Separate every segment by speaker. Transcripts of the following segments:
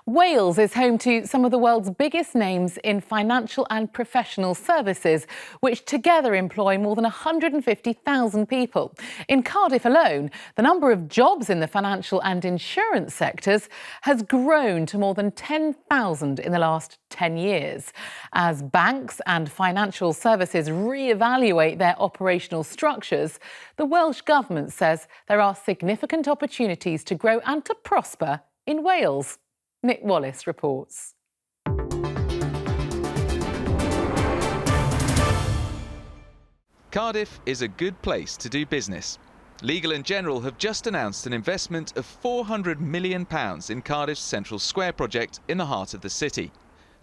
Speaker 1: Wales is home to some of the world's biggest names in financial and professional services, which together employ more than 150,000 people. In Cardiff alone, the number of jobs in the financial and insurance sectors has grown to more than 10,000 in the last 10 years. As banks and financial services re-evaluate their operational structures, the Welsh Government says there are significant opportunities to grow and to prosper in Wales. Nick Wallace reports.
Speaker 2: Cardiff is a good place to do business. Legal & General have just announced an investment of £400 million in Cardiff's Central Square project in the heart of the city.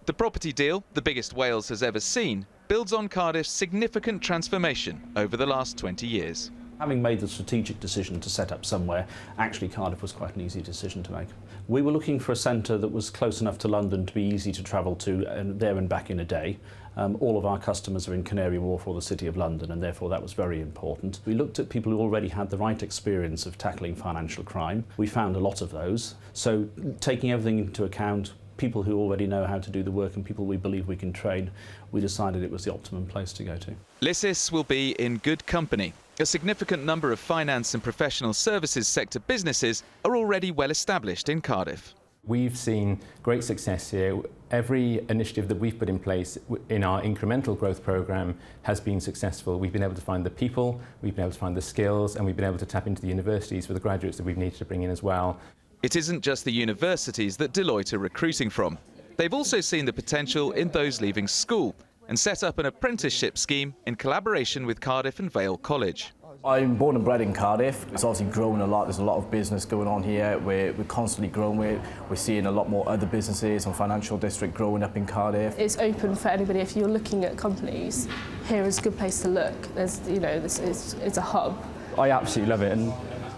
Speaker 2: The property deal, the biggest Wales has ever seen, builds on Cardiff's significant transformation over the last 20 years.
Speaker 3: Having made the strategic decision to set up somewhere, actually Cardiff was quite an easy decision to make. We were looking for a centre that was close enough to London to be easy to travel to and there and back in a day. All of our customers are in Canary Wharf or the City of London, and therefore that was very important. We looked at people who already had the right experience of tackling financial crime. We found a lot of those. So taking everything into account, people who already know how to do the work and people we believe we can train, we decided it was the optimum place to go to.
Speaker 2: Lysis will be in good company. A significant number of finance and professional services sector businesses are already well established in Cardiff.
Speaker 4: We've seen great success here. Every initiative that we've put in place in our incremental growth programme has been successful. We've been able to find the people, we've been able to find the skills, and we've been able to tap into the universities for the graduates that we've needed to bring in as well.
Speaker 2: It isn't just the universities that Deloitte are recruiting from. They've also seen the potential in those leaving school and set up an apprenticeship scheme in collaboration with Cardiff and Vale College.
Speaker 5: I'm born and bred in Cardiff. It's obviously grown a lot. There's a lot of business going on here. We're constantly growing. We're seeing a lot more other businesses and financial district growing up in Cardiff.
Speaker 6: It's open for anybody. If you're looking at companies, here is a good place to look. There's, it's a hub.
Speaker 7: I absolutely love it, and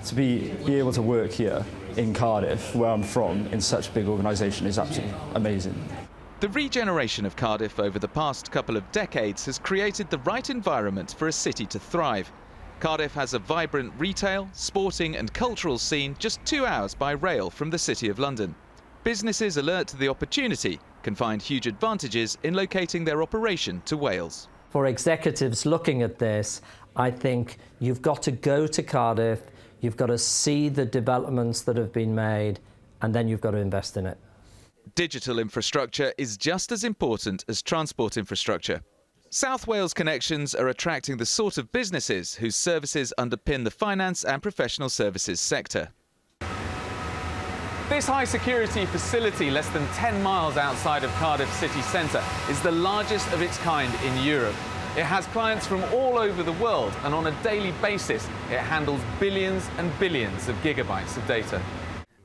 Speaker 7: to be able to work here in Cardiff, where I'm from, in such a big organisation is absolutely amazing.
Speaker 2: The regeneration of Cardiff over the past couple of decades has created the right environment for a city to thrive. Cardiff has a vibrant retail, sporting and cultural scene just 2 hours by rail from the City of London. Businesses alert to the opportunity can find huge advantages in locating their operation to Wales.
Speaker 8: For executives looking at this, I think you've got to go to Cardiff, you've got to see the developments that have been made, and then you've got to invest in it.
Speaker 2: Digital infrastructure is just as important as transport infrastructure. South Wales connections are attracting the sort of businesses whose services underpin the finance and professional services sector. This high-security facility, less than 10 miles outside of Cardiff city centre, is the largest of its kind in Europe. It has clients from all over the world, and on a daily basis, it handles billions and billions of gigabytes of data.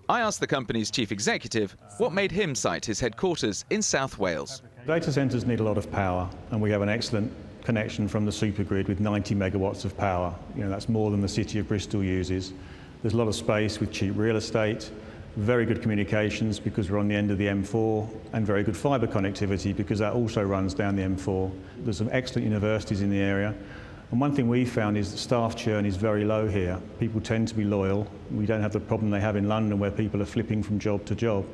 Speaker 2: I asked the company's chief executive what made him cite his headquarters in South Wales.
Speaker 9: Data centres need a lot of power, and we have an excellent connection from the supergrid with 90 megawatts of power. That's more than the city of Bristol uses. There's a lot of space with cheap real estate, very good communications because we're on the end of the M4, and very good fibre connectivity because that also runs down the M4. There's some excellent universities in the area. And one thing we found is that staff churn is very low here. People tend to be loyal. We don't have the problem they have in London where people are flipping from job to job.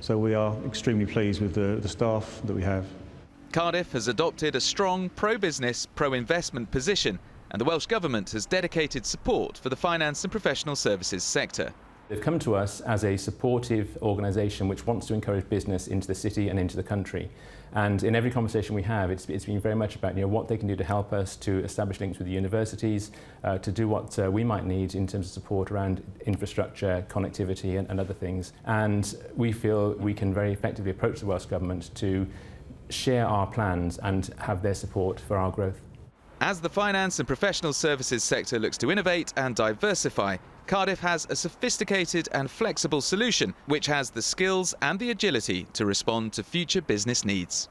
Speaker 9: So we are extremely pleased with the staff that we have.
Speaker 2: Cardiff has adopted a strong pro-business, pro-investment position, and the Welsh Government has dedicated support for the finance and professional services sector.
Speaker 4: They've come to us as a supportive organisation which wants to encourage business into the city and into the country. And in every conversation we have, it's been very much about what they can do to help us to establish links with the universities, to do what we might need in terms of support around infrastructure, connectivity and other things. And we feel we can very effectively approach the Welsh Government to share our plans and have their support for our growth.
Speaker 2: As the finance and professional services sector looks to innovate and diversify, Cardiff has a sophisticated and flexible solution which has the skills and the agility to respond to future business needs.